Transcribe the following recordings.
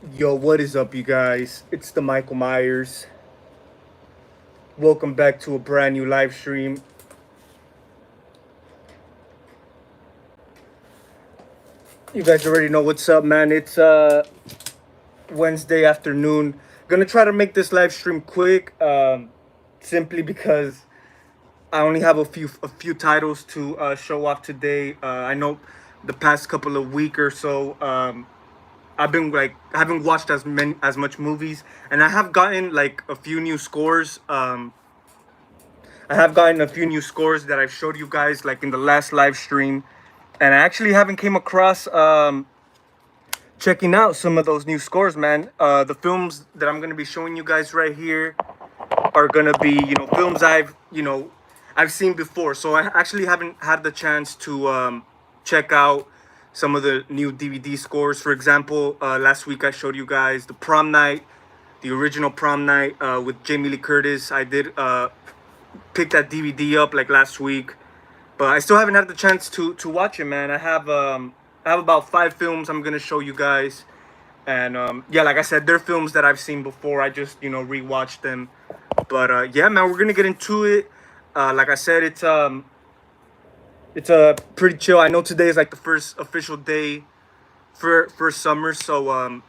Yo, what is up, you guys? It's the Michael Myers. Welcome back to a brand new live stream. You guys already know what's up, man. It's Wednesday afternoon. Gonna try to make this live stream quick, simply because I only have a few titles to show off today. I know the past couple of week or so, I've been like I haven't watched as much movies, and I have gotten like a few new scores. I have gotten a few new scores that I've showed you guys like in the last live stream, and I actually haven't came across checking out some of those new scores, man. The films that I'm gonna be showing you guys right here are gonna be films I've seen before, so I actually haven't had the chance to check out some of the new DVD scores. For example, last week I showed you guys the Prom Night, the original Prom Night with Jamie Lee Curtis. I did picked that DVD up like last week, but I still haven't had the chance to watch it, man. I have about 5 films I'm gonna show you guys, and yeah, like I said, they're films that I've seen before. I just rewatched them, but yeah, man, we're gonna get into it. Like I said, it's pretty chill. I know today is like the first official day for summer, so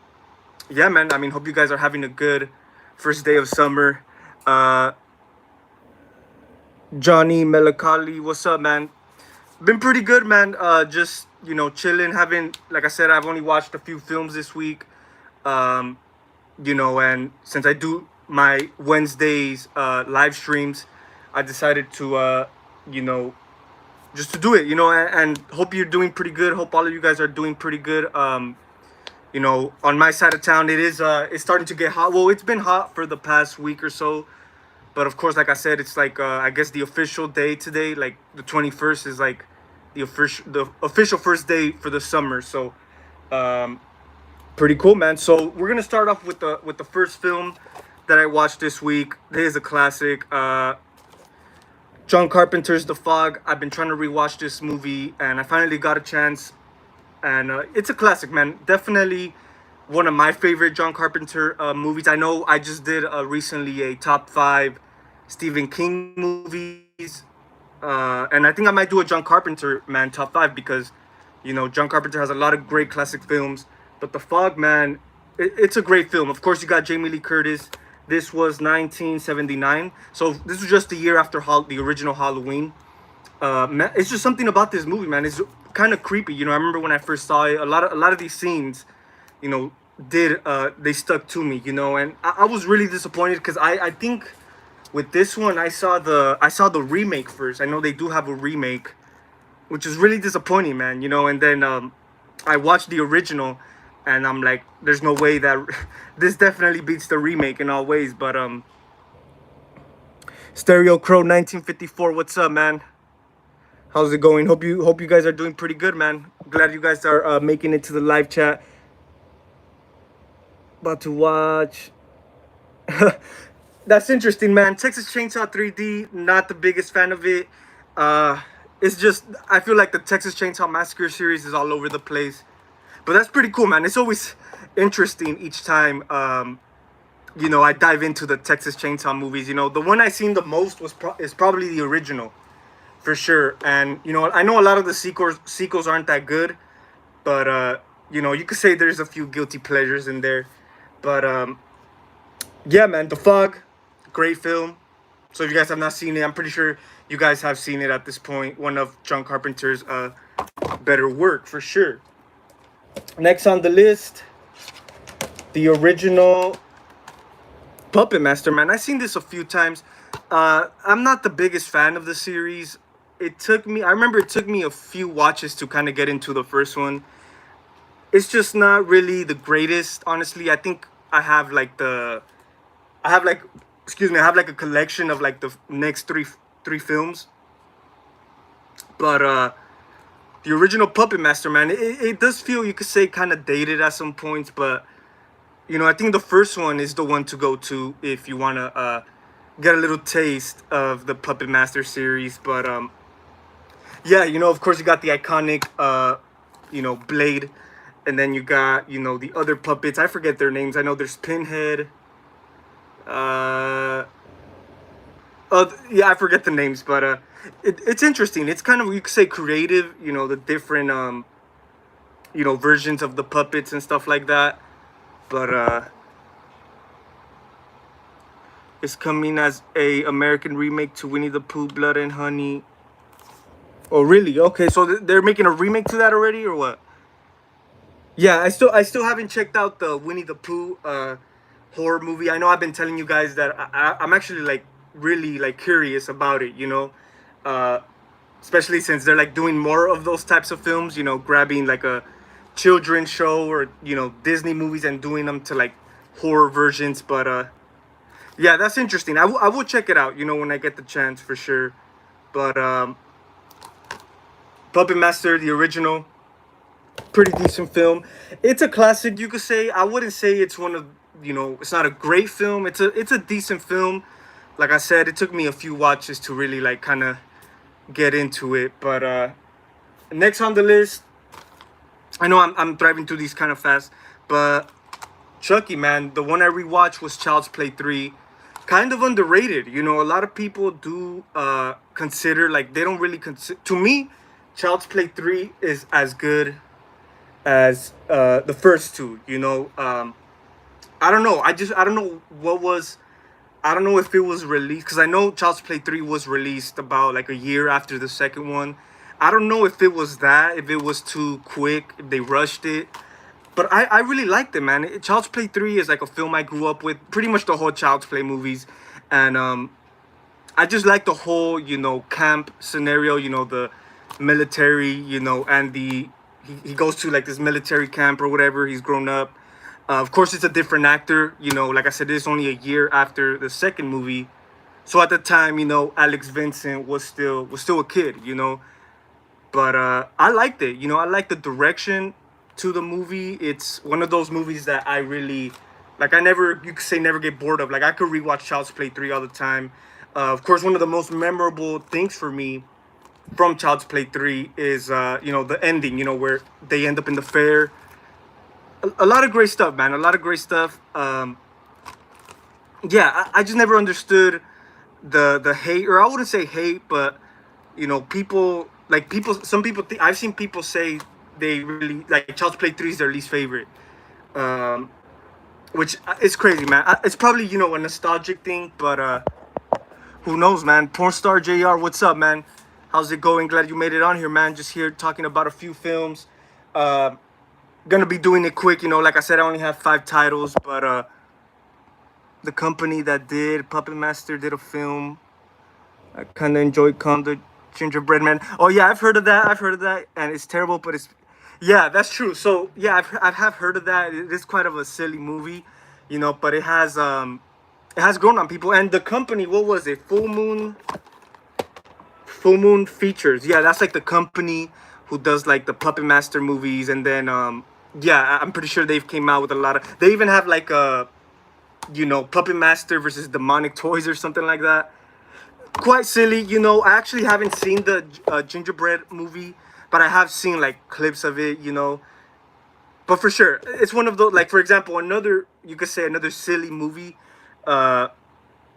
yeah, man. I mean, hope you guys are having a good first day of summer. Uh, Johnny Melancholy, what's up, man? Been pretty good, man. Just chilling. Having like I said, I've only watched a few films this week. Um, and since I do my Wednesdays live streams, I decided to you know, just to do it. And hope you're doing pretty good. Hope all of you guys are doing pretty good. On my side of town, it's starting to get hot. Well, it's been hot for the past week or so. But of course, like I said, it's like I guess the official day today, like the 21st, is like the official first day for the summer. So um, pretty cool, man. So we're gonna start off with the first film that I watched this week. This is a classic. John Carpenter's The Fog. I've been trying to rewatch this movie, and I finally got a chance. And it's a classic, man. Definitely one of my favorite John Carpenter movies. I know I just did recently a top 5 Stephen King movies, and I think I might do a John Carpenter, man, top 5, because John Carpenter has a lot of great classic films. But The Fog, man, it's a great film. Of course, you got Jamie Lee Curtis. This was 1979, so this was just a year after the original Halloween. Man, it's just something about this movie, man. It's kind of creepy. I remember when I first saw it, a lot of these scenes, you know, did they stuck to me, and I was really disappointed because I think with this one I saw the remake first. I know they do have a remake, which is really disappointing, man. And then I watched the original, and I'm like, there's no way that this definitely beats the remake in all ways. But Stereo Crow 1954, what's up, man? How's it going? Hope you guys are doing pretty good, man. Glad you guys are making it to the live chat. About to watch. That's interesting, man. Texas Chainsaw 3D. Not the biggest fan of it. Uh, it's just I feel like the Texas Chainsaw Massacre series is all over the place, but that's pretty cool, man. It's always interesting each time. I dive into the Texas Chainsaw movies. The one I seen the most is probably the original, for sure. And I know a lot of the sequels aren't that good, but you could say there's a few guilty pleasures in there. But yeah, man, The Fog, great film. So if you guys have not seen it, I'm pretty sure you guys have seen it at this point. One of John Carpenter's better work, for sure. Next on the list, the original Puppet Master, man. I've seen this a few times. I'm not the biggest fan of the series. I remember it took me a few watches to kind of get into the first one. It's just not really the greatest, honestly. I think I have like, excuse me, I have like a collection of like the next three films. But the original Puppet Master, man, it does feel, you could say, kind of dated at some points, but I think the first one is the one to go to if you want to get a little taste of the Puppet Master series. But yeah, of course you got the iconic Blade and then you got, you know, the other puppets. I forget their names. I know there's Pinhead. Uh, yeah, I forget the names, but it's interesting. It's kind of, you could say, creative. You know, the different you know, versions of the puppets and stuff like that. But it's coming as a American remake to Winnie the Pooh, Blood and Honey. Oh, really? Okay, so they're making a remake to that already, or what? Yeah, I still haven't checked out the Winnie the Pooh horror movie. I know I've been telling you guys that I'm actually like really like curious about it. You know, uh, especially since they're like doing more of those types of films. You know, grabbing like a children's show or, you know, Disney movies and doing them to like horror versions. But yeah, that's interesting. I will check it out. You know, when I get the chance for sure. But Puppet Master, the original, pretty decent film. It's a classic, you could say. I wouldn't say it's one of, you know, it's not a great film. It's a decent film. Like I said, it took me a few watches to really like kind of get into it. But next on the list, I know I'm driving through these kind of fast, but Chucky, man, the one I rewatched was Child's Play 3. Kind of underrated. You know, a lot of people do consider, like, they don't really consider, to me, Child's Play 3 is as good as the first two, you know. I don't know. I don't know what was, I don't know if it was released, because I know Child's Play 3 was released about like a year after the second one. I don't know if it was that, if it was too quick, if they rushed it. But I really liked it, man. Child's Play 3 is like a film I grew up with, pretty much the whole Child's Play movies. And I just like the whole, you know, camp scenario, you know, the military, you know, and he goes to like this military camp or whatever. He's grown up. Of course, it's a different actor. You know, like I said, it's only a year after the second movie. So at the time, you know, Alex Vincent was still a kid, you know. But I liked it. You know, I like the direction to the movie. It's one of those movies that I really like. I never, you could say, never get bored of. Like, I could rewatch Child's Play 3 all the time. Of course, one of the most memorable things for me from Child's Play 3 is, you know, the ending, you know, where they end up in the fair. A lot of great stuff, man. A lot of great stuff. Yeah, I just never understood the hate, or I wouldn't say hate, but, you know, some people, I've seen people say they really, like, Child's Play 3 is their least favorite. Um, which is crazy, man. It's probably, you know, a nostalgic thing, but who knows, man. Porn star JR, what's up, man? How's it going? Glad you made it on here, man. Just here talking about a few films. Uh, Gonna be doing it quick, you know. Like I said, I only have 5 titles, but the company that did Puppet Master did a film. I kind of enjoyed Con the Gingerbread Man. Oh yeah, I've heard of that. I've heard of that, and it's terrible, but it's, yeah, that's true. So yeah, I have heard of that. It is quite of a silly movie, you know, but it has grown on people. And the company, what was it? Full Moon Features. Yeah, that's like the company who does like the Puppet Master movies, and then yeah, I'm pretty sure they've came out with a lot of. They even have like a, you know, Puppet Master versus Demonic Toys or something like that. Quite silly, you know. I actually haven't seen the Gingerbread movie, but I have seen like clips of it, you know. But for sure, it's one of those, like, for example, another, you could say, another silly movie, uh,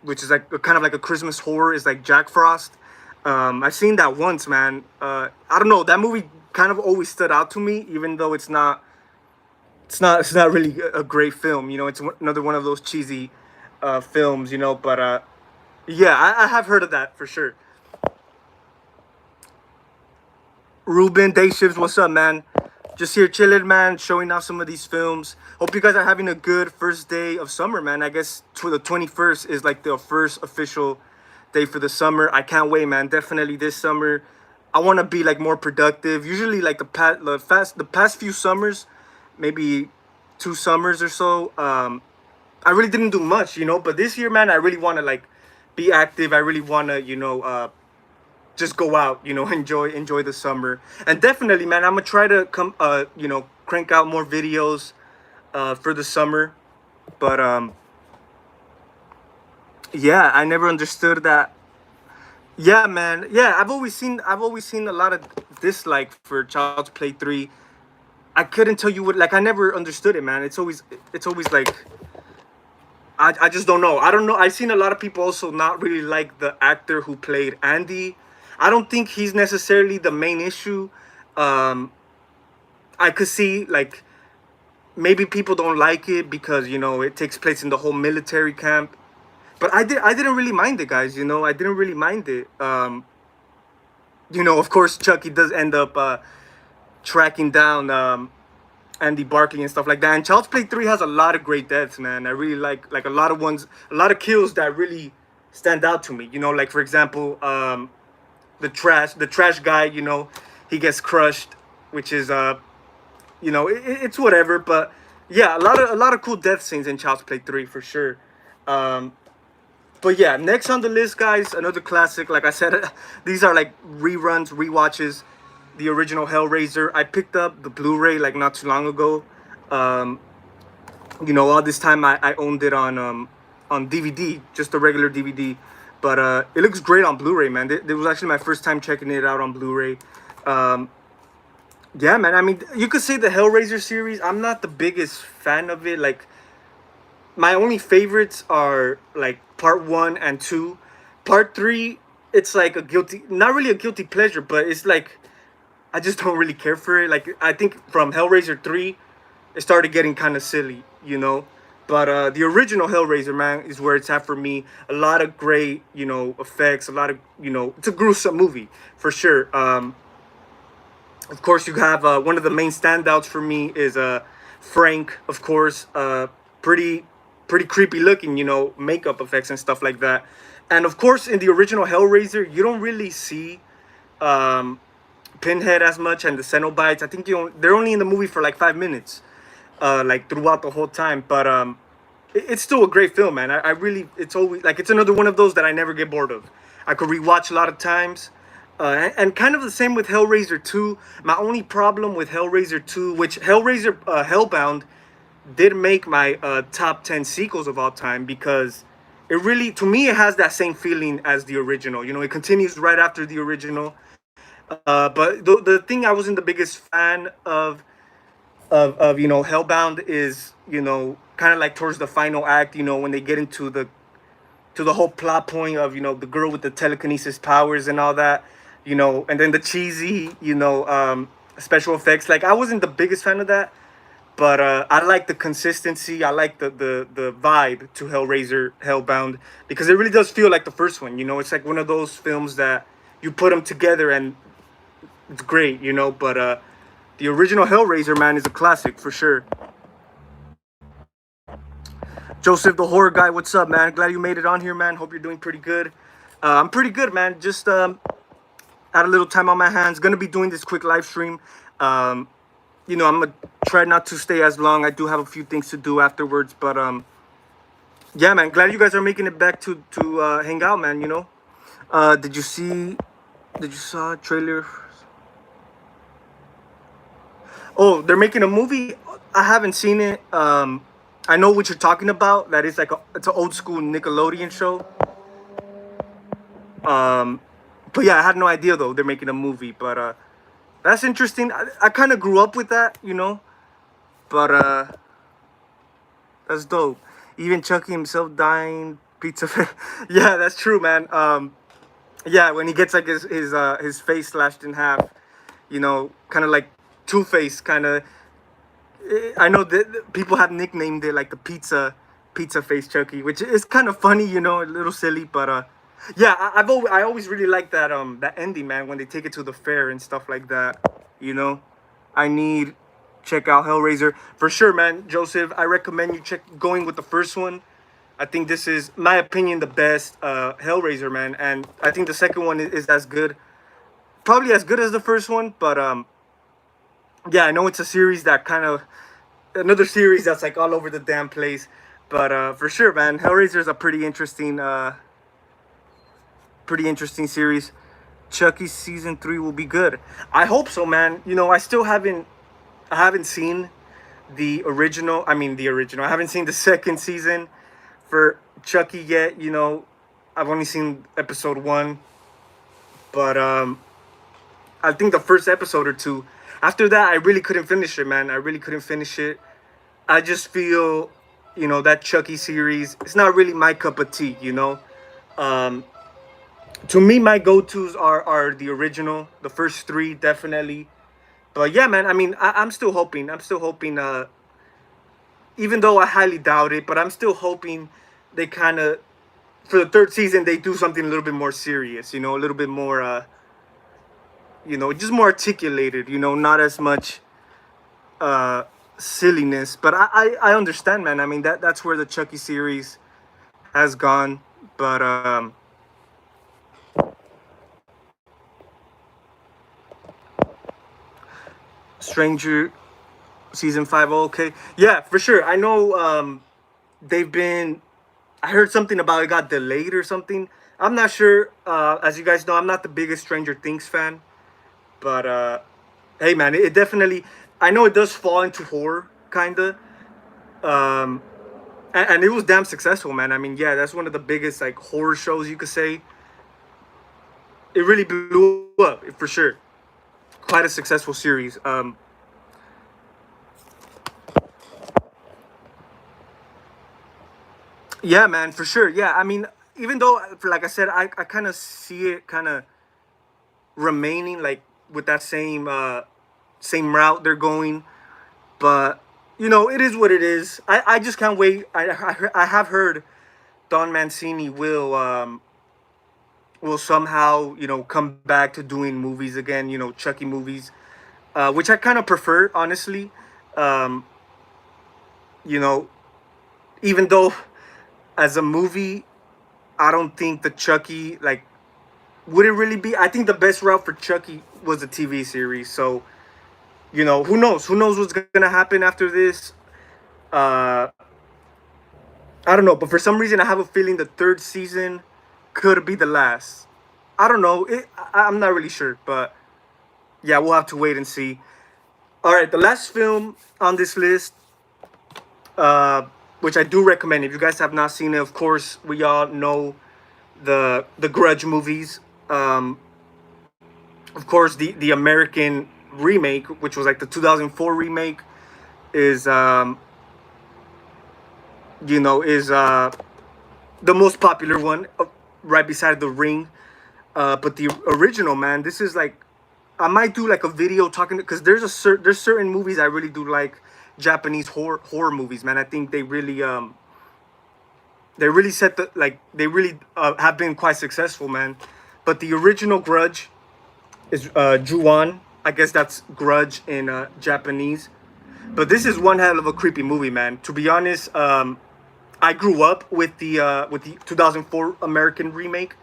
which is like kind of like a Christmas horror, is like Jack Frost. I've seen that once, man. I don't know. That movie kind of always stood out to me, even though it's not really a great film. You know, it's another one of those cheesy films. You know, but yeah, I have heard of that for sure. Ruben Day Shifts, what's up, man? Just here chilling, man, showing off some of these films. Hope you guys are having a good first day of summer, man. I guess the 21st is like the first official day for the summer. I can't wait, man. Definitely this summer, I want to be like more productive. Usually, like the past few summers, maybe 2 summers or so, I really didn't do much, you know. But this year, man, I really want to like be active. I really want to, you know, just go out, you know, enjoy the summer. And definitely, man, I'm gonna try to come, you know, crank out more videos for the summer. But yeah, I never understood that. Yeah, man. Yeah, I've always seen a lot of dislike for Child's Play 3. I couldn't tell you what, like, I never understood it, man. It's always like, I just don't know. I don't know. I've seen a lot of people also not really like the actor who played Andy. I don't think he's necessarily the main issue. Um, I could see, like, maybe people don't like it because, it takes place in the whole military camp. But I didn't really mind it, guys. I didn't really mind it. Of course, Chucky does end up tracking down Andy Barkley and stuff like that. And Child's Play 3 has a lot of great deaths, man. I really like a lot of ones, a lot of kills that really stand out to me. Like, for example, the trash guy. He gets crushed, which is it's whatever. But yeah, a lot of cool death scenes in Child's Play 3 for sure. Um, but yeah, next on the list, guys, another classic. Like I said, these are like reruns, rewatches. The original Hellraiser. I picked up the Blu-ray like not too long ago. Um, all this time I owned it on DVD, just a regular DVD. But it looks great on Blu-ray, man. It was actually my first time checking it out on Blu-ray. Um, yeah, man. I mean, you could say the Hellraiser series. I'm not the biggest fan of it. Like, my only favorites are like part 1 and 2. Part 3, it's like not really a guilty pleasure, but it's like I just don't really care for it. Like, I think from Hellraiser 3, it started getting kind of silly, But the original Hellraiser, man, is where it's at for me. A lot of great, effects. A lot of, it's a gruesome movie for sure. Of course, you have one of the main standouts for me is Frank. Of course, pretty pretty creepy looking, makeup effects and stuff like that. And of course, in the original Hellraiser, you don't really see um, Pinhead as much and the Cenobites. I think they're only in the movie for like 5 minutes, like throughout the whole time. But it's still a great film, man. I really, it's always like it's another one of those that I never get bored of. I could rewatch a lot of times. And kind of the same with Hellraiser 2. My only problem with Hellraiser 2, which Hellraiser Hellbound did make my top 10 sequels of all time, because it really, to me, it has that same feeling as the original. It continues right after the original. But the thing I wasn't the biggest fan of Hellbound is, kind of like towards the final act, when they get into the whole plot point of, the girl with the telekinesis powers and all that, and then the cheesy, special effects. Like, I wasn't the biggest fan of that, but I like the consistency. I like the vibe to Hellraiser Hellbound, because it really does feel like the first one. It's like one of those films that you put them together and it's great. But the original Hellraiser, man, is a classic for sure. Joseph, the horror guy, what's up, man? Glad you made it on here, man. Hope you're doing pretty good. I'm pretty good, man. Just had a little time on my hands. Gonna be doing this quick live stream. Um, I'm gonna try not to stay as long. I do have a few things to do afterwards, but yeah, man. Glad you guys are making it back to hang out, man. Did you see? Did you saw a trailer? Oh, they're making a movie. I haven't seen it. I know what you're talking about. That is like it's an old school Nickelodeon show. Um, but yeah, I had no idea though they're making a movie. But that's interesting. I kind of grew up with that, But that's dope. Even Chucky himself dying, pizza. Yeah, that's true, man. Yeah, when he gets like his face slashed in half, kind of like Two-Face, kind of. I know that people have nicknamed it like the pizza face Chucky, which is kind of funny, a little silly, but yeah, I always really like that ending, man, when they take it to the fair and stuff like that, I need check out Hellraiser for sure, man. Joseph, I recommend you going with the first one. I think this is, my opinion, the best Hellraiser, man, and I think the second one is as good, probably as good as the first one, but yeah, I know it's a series that kind of another series that's like all over the damn place, but for sure, man, Hellraiser is a pretty interesting series. Chucky season 3 will be good. I hope so, man. I haven't seen the original. I mean, the original. I haven't seen the second season for Chucky yet. I've only seen episode 1, but I think the first episode or two After that, I really couldn't finish it, man. I really couldn't finish it. I just feel, that Chucky series, it's not really my cup of tea, Um, to me, my go-tos are the original, the first three, definitely. But yeah, man, I mean, I'm still hoping. I'm still hoping, even though I highly doubt it, but I'm still hoping they kind of, for the third season, they do something a little bit more serious, a little bit more, just more articulated, not as much uh, silliness. But I understand, man. I mean, that's where the Chucky series has gone. But Stranger season five, okay, yeah, for sure. I know they've been. I heard something about it got delayed or something. I'm not sure. As you guys know, I'm not the biggest Stranger Things fan, but hey, man, it definitely. I know it does fall into horror, kinda. Um, and it was damn successful, man. I mean, yeah, that's one of the biggest like horror shows you could say. It really blew up for sure. Quite a successful series. Yeah, man, for sure. Yeah, I mean, even though, like I said, I kind of see it kind of remaining like with that same route they're going, but it is what it is. I just can't wait. I have heard Don Mancini will somehow come back to doing movies again. Chucky movies, which I kind of prefer, honestly. Um, you know, even though as a movie, I don't think the Chucky like would it really be. I think the best route for Chucky was a TV series. So who knows? Who knows what's gonna happen after this? Uh, I don't know, but for some reason, I have a feeling the third season could be the last. I don't know. I'm not really sure, but yeah, we'll have to wait and see. All right, the last film on this list, uh, which I do recommend. If you guys have not seen it, of course, we all know the Grudge movies. Of course, the American remake, which was like the 2004 remake, is is the most popular one, right beside The Ring. But the original, man, this is like I might do like a video talking because there's certain movies I really do like, Japanese horror movies, man. I think they really set the like they really have been quite successful, man. But the original Grudge is Ju-on. I guess that's Grudge in Japanese. But this is one hell of a creepy movie, man. To be honest, I grew up with the 2004 American remake.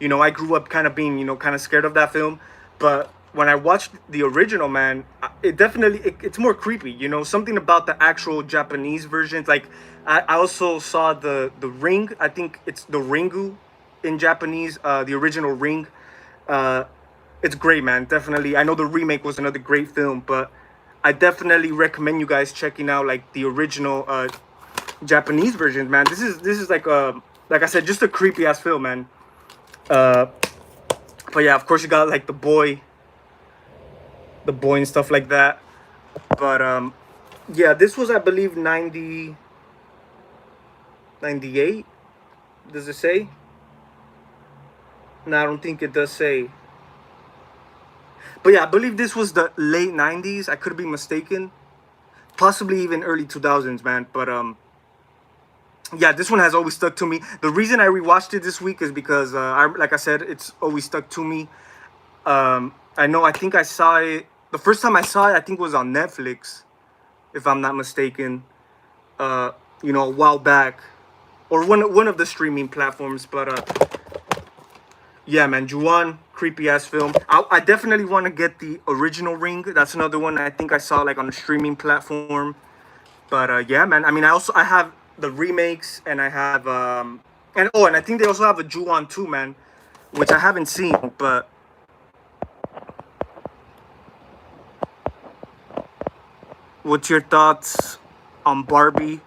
I grew up kind of being kind of scared of that film, but when I watched the original, man, it definitely it's more creepy. Something about the actual Japanese versions. Like I also saw the Ring. I think it's the Ringu in Japanese. The original Ring. Uh, it's great, man. Definitely. I know the remake was another great film, but I definitely recommend you guys checking out like the original Japanese versions, man. This is like I said, just a creepy ass film, man. Uh, but yeah, of course you got like the boy and stuff like that. But yeah, this was I believe 98. Does it say? No, I don't think it does say. But yeah, I believe this was the late 90s. I could be mistaken. Possibly even early 2000s, man. But yeah, this one has always stuck to me. The reason I rewatched it this week is because like I said, it's always stuck to me. I know. I think I saw it the first time I saw it. I think was on Netflix, if I'm not mistaken. A while back, or one of the streaming platforms. But yeah, man, Ju-on, creepy ass film. I definitely want to get the original Ring. That's another one I think I saw like on a streaming platform. But yeah, man. I mean, I have the remakes, and I have and I think they also have a Ju-on too, man, which I haven't seen. But what's your thoughts on Barbie?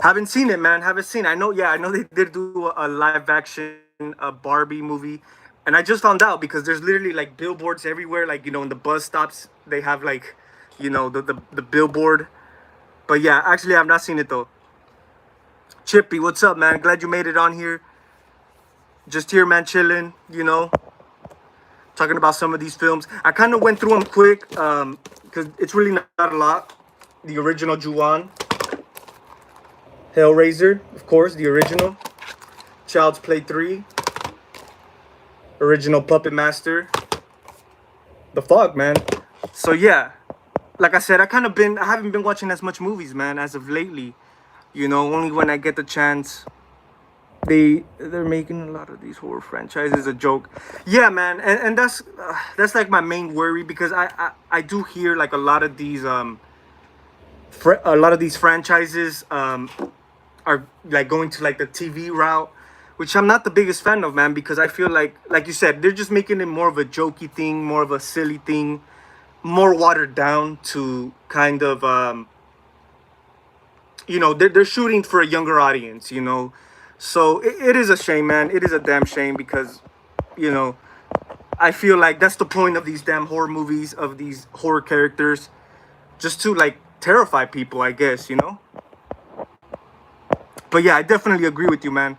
Haven't seen it, man. Haven't seen. I know. Yeah, I know they did do a live action Barbie movie. And I just found out because there's literally like billboards everywhere. Like, in the bus stops, they have like, the billboard. But yeah, actually, I've not seen it though. Chippy, what's up, man? Glad you made it on here. Just here, man, chilling. Talking about some of these films. I kind of went through them quick because it's really not a lot. The original Ju-on, Hellraiser, of course, the original. Child's Play 3, original Puppet Master, The Fog, man. So yeah, like I said, I haven't been watching as much movies, man, as of lately. Only when I get the chance. They're making a lot of these horror franchises a joke. Yeah, man, and that's like my main worry because I do hear like a lot of these franchises are like going to like the TV route, which I'm not the biggest fan of, man, because I feel like you said, they're just making it more of a jokey thing, more of a silly thing, more watered down to kind of they're shooting for a younger audience. So it is a shame, man. It is a damn shame because you know I feel like that's the point of these damn horror movies, of these horror characters, just to like terrify people, I guess. But yeah, I definitely agree with you, man.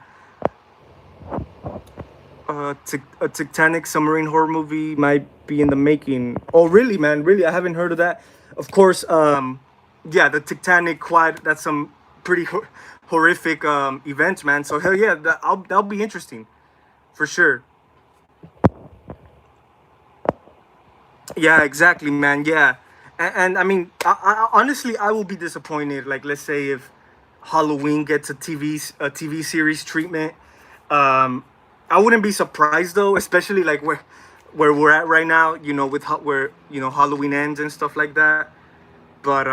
A Titanic submarine horror movie might be in the making. Oh, really, man? Really? I haven't heard of that. Of course, yeah, the Titanic quad. That's some pretty horrific events, man. So hell yeah, that'll be interesting for sure. Yeah, exactly, man. Yeah, and I mean, honestly, I will be disappointed. Like, let's say if Halloween gets a TV series treatment, um, I wouldn't be surprised though, especially like where we're at right now. With where Halloween ends and stuff like that. But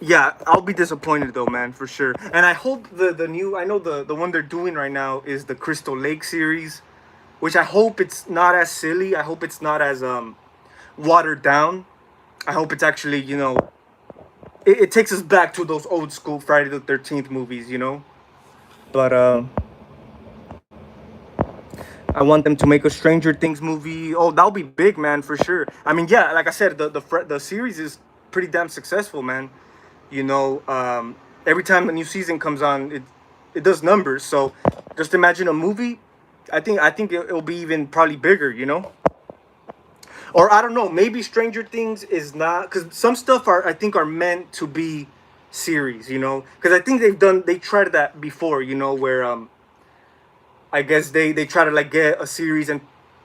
yeah, I'll be disappointed though, man, for sure. And I hope the new, I know the one they're doing right now is the Crystal Lake series, which I hope it's not as silly. I hope it's not as watered down. I hope it's actually, it takes us back to those old school Friday the 13th movies. But I want them to make a Stranger Things movie. Oh, that'll be big, man, for sure. I mean, yeah, like I said, the series is pretty damn successful, man. Every time a new season comes on, it does numbers. So just imagine a movie. I think it'll be even probably bigger. Or I don't know, maybe Stranger Things is not, because some stuff I think are meant to be series. Because I think they tried that before. Where I guess they try to like get a series and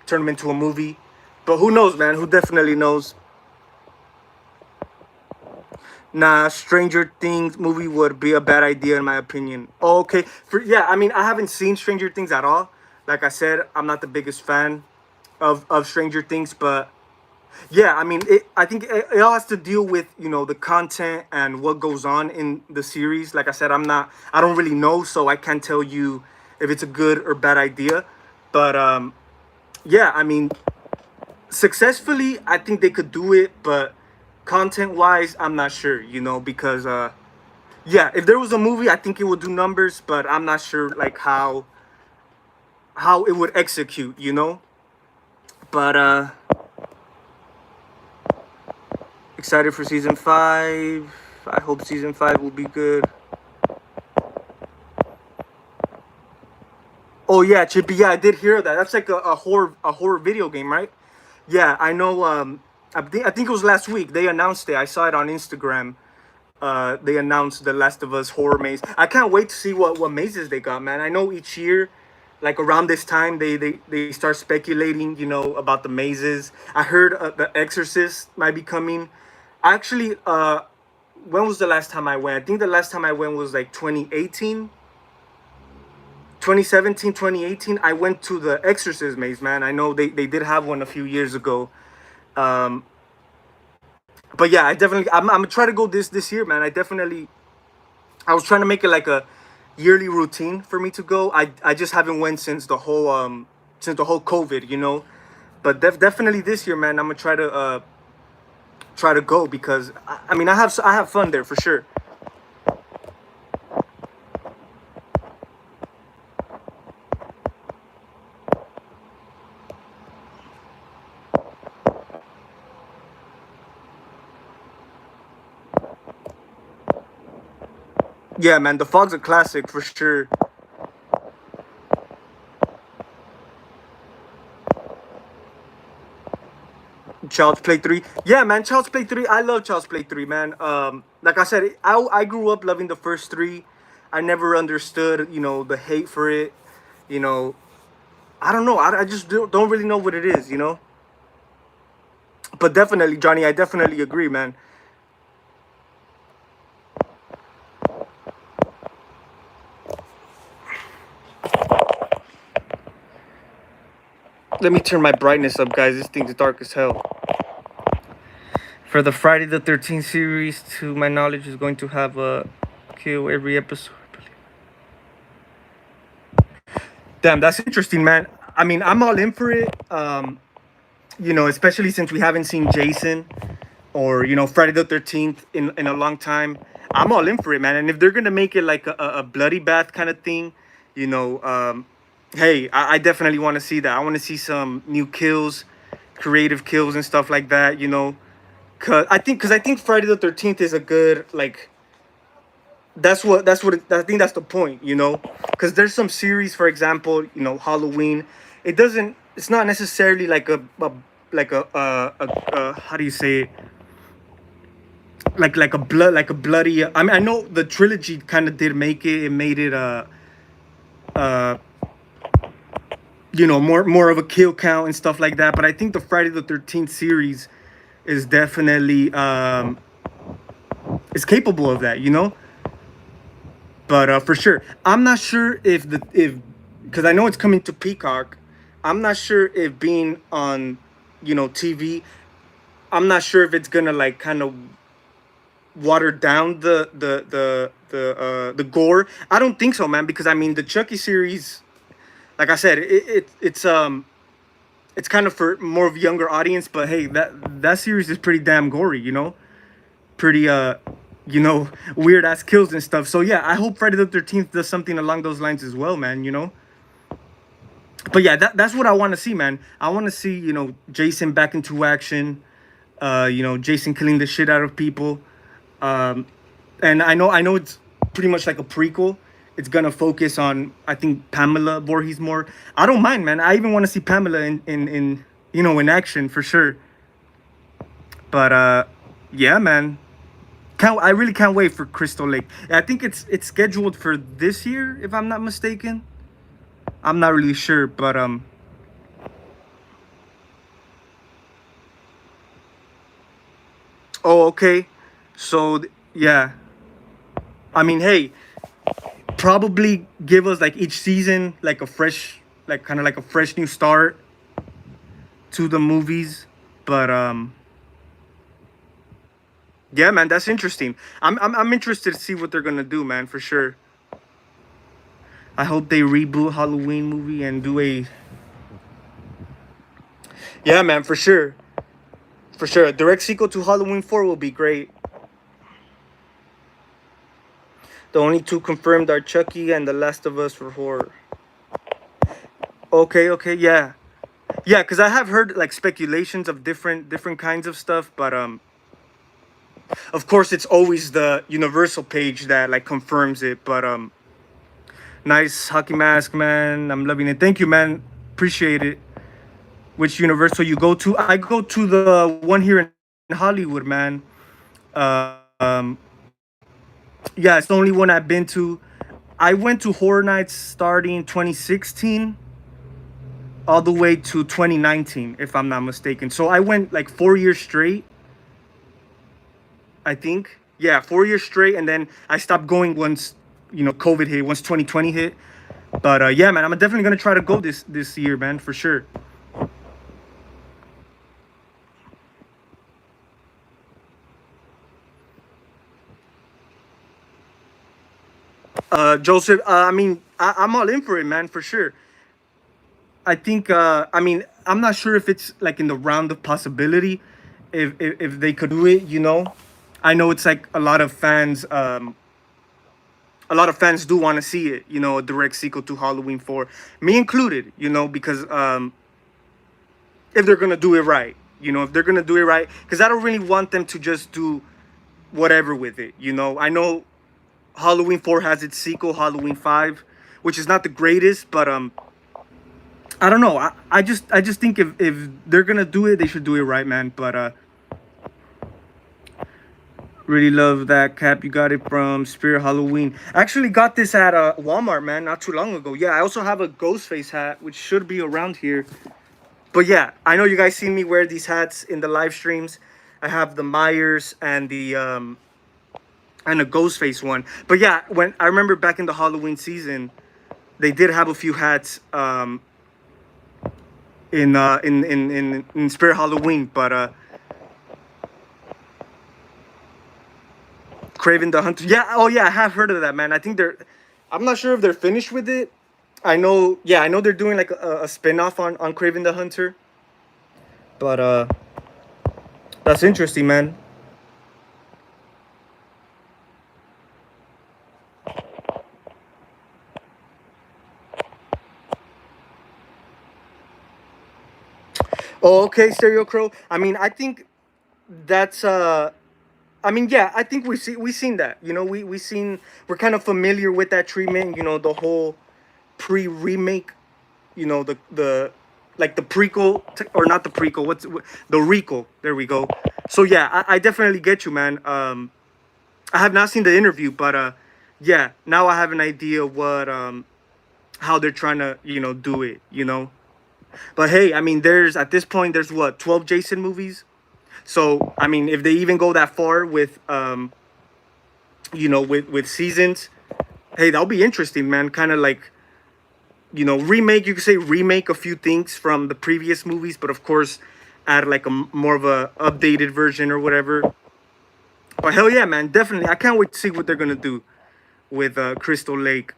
turn them into a movie. But who knows, man? Who definitely knows? Nah, Stranger Things movie would be a bad idea in my opinion. Oh, okay. Yeah, I mean, I haven't seen Stranger Things at all. Like I said, I'm not the biggest fan of Stranger Things, but yeah, I mean, I think it all has to deal with the content and what goes on in the series. Like I said, I don't really know, so I can't tell you if it's a good or bad idea. But yeah, I mean, successfully, I think they could do it, but content wise, I'm not sure. Because yeah, if there was a movie, I think it would do numbers, but I'm not sure like how it would execute. But excited for season 5. I hope season 5 will be good. Oh yeah, Chippy. Yeah, I did hear that. That's like a horror video game, right? Yeah, I know. I think it was last week they announced it. I saw it on Instagram. They announced the Last of Us horror maze. I can't wait to see what mazes they got, man. I know each year, like around this time, they start speculating, about the mazes. I heard the Exorcist might be coming. Actually, when was the last time I went? I think the last time I went was like 2018. 2017, 2018, I went to the Exorcist maze, man. I know they did have one a few years ago. Um, but yeah, I'm gonna try to go this year, man. I was trying to make it like a yearly routine for me to go. I just haven't went since the whole COVID. But definitely this year, man, I'm gonna try to go because I mean I have fun there for sure. Yeah, man, The Fog's a classic for sure. Child's Play 3. Yeah, man, Child's Play 3. I love Child's Play 3, man. Like I said, I grew up loving the first three. I never understood, the hate for it. You know, I don't know. I just don't really know what it is. But definitely, Johnny, I definitely agree, man. Let me turn my brightness up, guys. This thing's dark as hell. For the Friday the 13th series, to my knowledge, is going to have a kill every episode. Damn, that's interesting, man. I mean, I'm all in for it. Especially since we haven't seen Jason or Friday the 13th in a long time. I'm all in for it, man. And if they're gonna make it like a bloody bath kind of thing, you know, hey, I definitely want to see that. I want to see some new kills, creative kills and stuff like that. Cause I think Friday the 13th is a good like. I think that's the point. Because there's some series, for example, Halloween. It's not necessarily like a how do you say it? Like a bloody. I mean, I know the trilogy kind of did make it. It made it uh more of a kill count and stuff like that. But I think the Friday the 13th series is definitely is capable of that. But for sure, I'm not sure if because I know it's coming to Peacock. I'm not sure if being on TV. I'm not sure if it's gonna like kind of water down the gore. I don't think so, man. Because I mean, the Chucky series, like I said, it's kind of for more of a younger audience. But hey, that series is pretty damn gory. Pretty weird ass kills and stuff. So yeah, I hope Friday the 13th does something along those lines as well, man. But yeah, that's what I want to see, man. I want to see Jason back into action. Jason killing the shit out of people. And I know it's pretty much like a prequel. It's gonna focus on, I think, Pamela Voorhees more. I don't mind, man. I even want to see Pamela in action for sure. But yeah, man. I really can't wait for Crystal Lake. I think it's scheduled for this year, if I'm not mistaken. I'm not really sure, but oh, okay. So yeah, I mean, hey, probably give us like each season like a fresh, like kind of like a fresh new start to the movies. But yeah, man, that's interesting. I'm interested to see what they're gonna do, man, for sure. I hope they reboot Halloween movie and do a yeah, man, for sure, for sure. A direct sequel to Halloween 4 will be great. The only two confirmed are Chucky and The Last of Us for horror. Okay, okay, yeah, yeah. Because I have heard like speculations of different kinds of stuff, but of course it's always the Universal page that like confirms it. But nice hockey mask, man. I'm loving it. Thank you, man. Appreciate it. Which Universal you go to? I go to the one here in Hollywood, man. Um, yeah, it's the only one I've been to. I went to Horror Nights starting 2016 all the way to 2019, if I'm not mistaken. So I went like 4 years straight, I think. Yeah, 4 years straight, and then I stopped going once COVID hit, once 2020 hit. But yeah, man, I'm definitely gonna try to go this year, man, for sure. Joseph, I mean, I'm all in for it, man, for sure. I think, I mean, I'm not sure if it's like in the round of possibility, if they could do it. I know it's like a lot of fans do want to see it, a direct sequel to Halloween 4, me included, because if they're gonna do it right, if they're gonna do it right, because I don't really want them to just do whatever with it. I know Halloween 4 has its sequel, Halloween 5, which is not the greatest, but I don't know. I just think if they're gonna do it, they should do it right, man. But really love that cap. You got it from Spirit Halloween. I actually got this at Walmart, man, not too long ago. Yeah, I also have a Ghostface hat, which should be around here. But yeah, I know you guys seen me wear these hats in the live streams. I have the Myers and a Ghostface one. But yeah, when I remember back in the Halloween season, they did have a few hats in Spirit Halloween, but Craven the Hunter. Yeah, oh yeah, I have heard of that, man. I think I'm not sure if they're finished with it. I know, yeah, I know they're doing like a spin-off on Craven the Hunter. But that's interesting, man. Oh, okay, Stereo Crow. I mean, I think that's I mean, yeah, I think we seen that. You know, we seen, we're kind of familiar with that treatment. You know, the whole pre-remake. You know, the like the prequel or not the prequel. The requel? There we go. So yeah, I definitely get you, man. I have not seen the interview, but yeah, now I have an idea what how they're trying to do it. You know, but hey, I mean, there's at this point there's what 12 Jason movies. So I mean, if they even go that far with with seasons, hey, that'll be interesting, man. Kind of like remake. You could say remake a few things from the previous movies, but of course, add like a more of a updated version or whatever. But hell yeah, man, definitely. I can't wait to see what they're gonna do with Crystal Lake.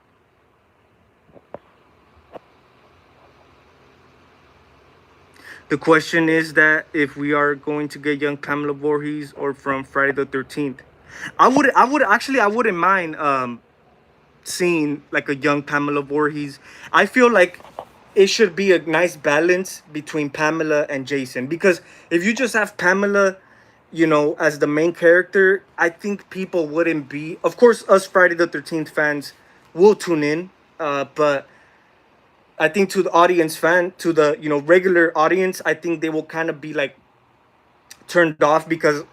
The question is that if we are going to get young Pamela Voorhees or from Friday the 13th. I wouldn't mind seeing like a young Pamela Voorhees. I feel like it should be a nice balance between Pamela and Jason, because if you just have Pamela, as the main character, I think people wouldn't be. Of course, us Friday the 13th fans will tune in, but I think to the to the regular audience, I think they will kind of be like turned off, because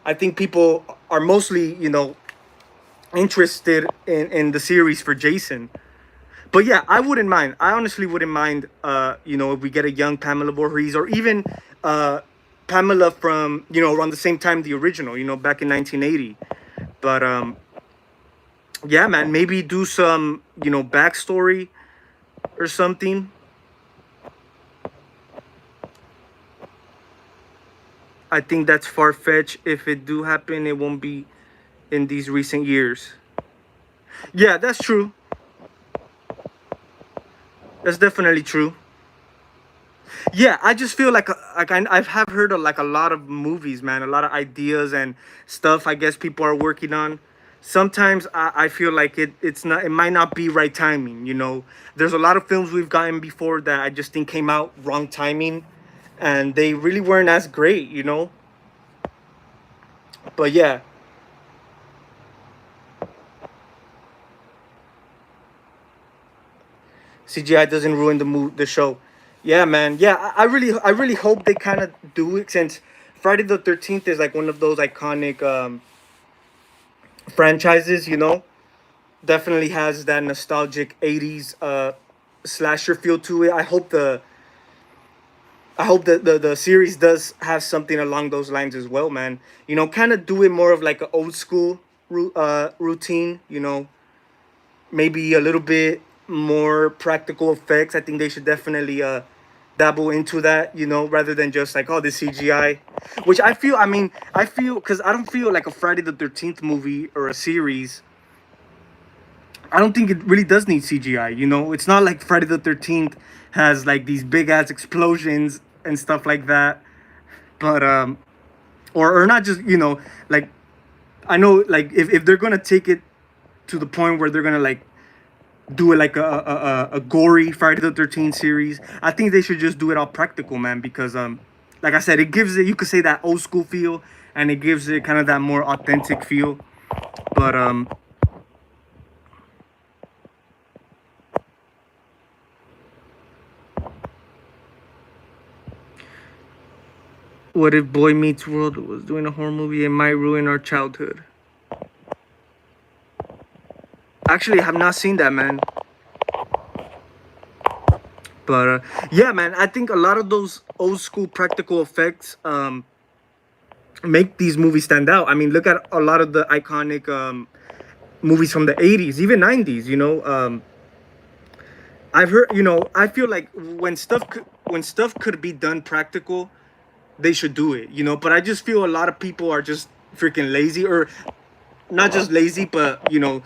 I think people are mostly interested in the series for Jason. But yeah, I wouldn't mind. I honestly wouldn't mind. If we get a young Pamela Voorhees, or even Pamela from around the same time the original, back in 1980. But yeah, man, maybe do some backstory or something. I think that's far-fetched. If it do happen, it won't be in these recent years. Yeah, that's true. That's definitely true. Yeah, I just feel like I have heard of like a lot of movies, man, a lot of ideas and stuff. I guess people are working on. Sometimes I feel like it might not be right timing. There's a lot of films we've gotten before that I just think came out wrong timing, and they really weren't as great. But yeah, CGI doesn't ruin the show. Yeah, man. Yeah, I really hope they kind of do it, since Friday the 13th is like one of those iconic franchises. Definitely has that nostalgic 80s slasher feel to it. I hope the series does have something along those lines as well, man. Kind of do it more of like an old school routine. Maybe a little bit more practical effects. I think they should definitely dabble into that, rather than just like, oh, the CGI, which I feel because I don't feel like a Friday the 13th movie or a series. I don't think it really does need CGI. It's not like Friday the 13th has like these big ass explosions and stuff like that. But or not just like, I know like if they're gonna take it to the point where they're gonna like do it like a gory Friday the 13th series, I think they should just do it all practical, man. Because like I said, it gives it, you could say, that old school feel, and it gives it kind of that more authentic feel. But What if Boy Meets World was doing a horror movie? It might ruin our childhood. Actually, I have not seen that, man. But yeah, man, I think a lot of those old school practical effects make these movies stand out. I mean, look at a lot of the iconic movies from the 80s, even 90s, you know. I've heard, you know, I feel like when stuff could be done practical, they should do it, you know. But I just feel a lot of people are just freaking lazy, or not just lazy, but you know,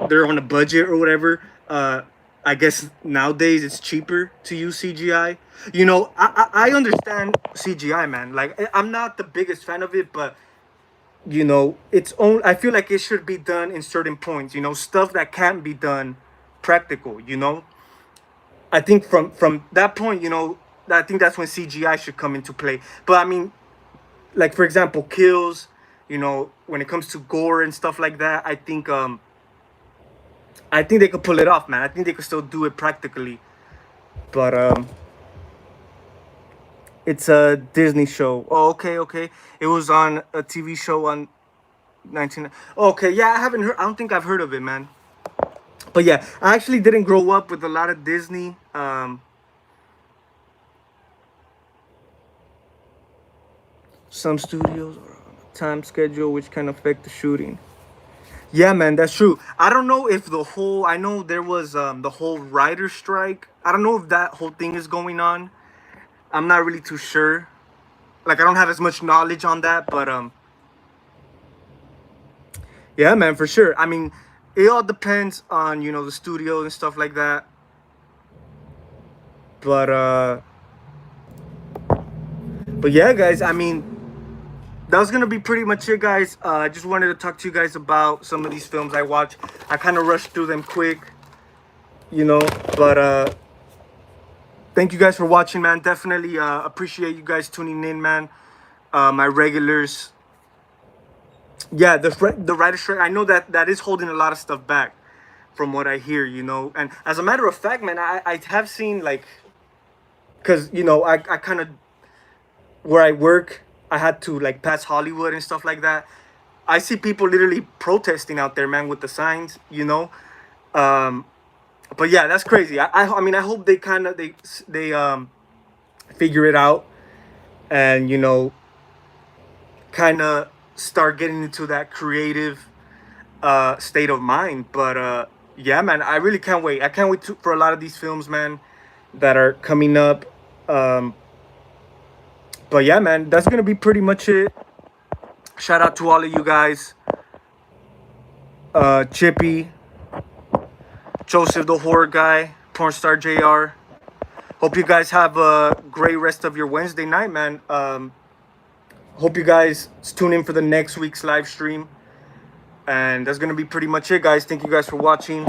they're on a budget or whatever. I guess nowadays it's cheaper to use CGI. You know, I understand CGI, man. Like I'm not the biggest fan of it, but you know, it's own. I feel like it should be done in certain points. You know, stuff that can't be done practical. You know, I think from that point, you know, I think that's when CGI should come into play. But I mean, like for example, kills. You know, when it comes to gore and stuff like that, I think they could pull it off, man. I think they could still do it practically. But it's a Disney show. Oh, okay, okay. It was on a TV show on 19. Okay, yeah, I haven't heard. I don't think I've heard of it, man. But yeah, I actually didn't grow up with a lot of Disney. Some studios are on a time schedule which can affect the shooting. Yeah, man, that's true. I don't know if the whole. I know there was the whole writer strike. I don't know if that whole thing is going on. I'm not really too sure. Like I don't have as much knowledge on that, but yeah, man, for sure. I mean, it all depends on, you know, the studio and stuff like that. But yeah, guys. I mean, that was gonna be pretty much it, guys. I just wanted to talk to you guys about some of these films I watched. I kind of rushed through them quick, you know. But thank you guys for watching, man. Definitely appreciate you guys tuning in, man. My regulars. Yeah, the writer strike. I know that is holding a lot of stuff back, from what I hear, you know. And as a matter of fact, man, I have seen like, cause you know I kind of, where I work, I had to like pass Hollywood and stuff like that. I see people literally protesting out there, man, with the signs, you know. Um, but yeah, that's crazy. I mean, I hope they kind of they figure it out, and you know, kind of start getting into that creative state of mind. But yeah, man, I really can't wait. I can't wait for a lot of these films, man, that are coming up. Um, but yeah, man, that's gonna be pretty much it. Shout out to all of you guys. Chippy, Joseph the Horror Guy, Pornstar JR. Hope you guys have a great rest of your Wednesday night, man. Hope you guys tune in for the next week's live stream. And that's going to be pretty much it, guys. Thank you guys for watching.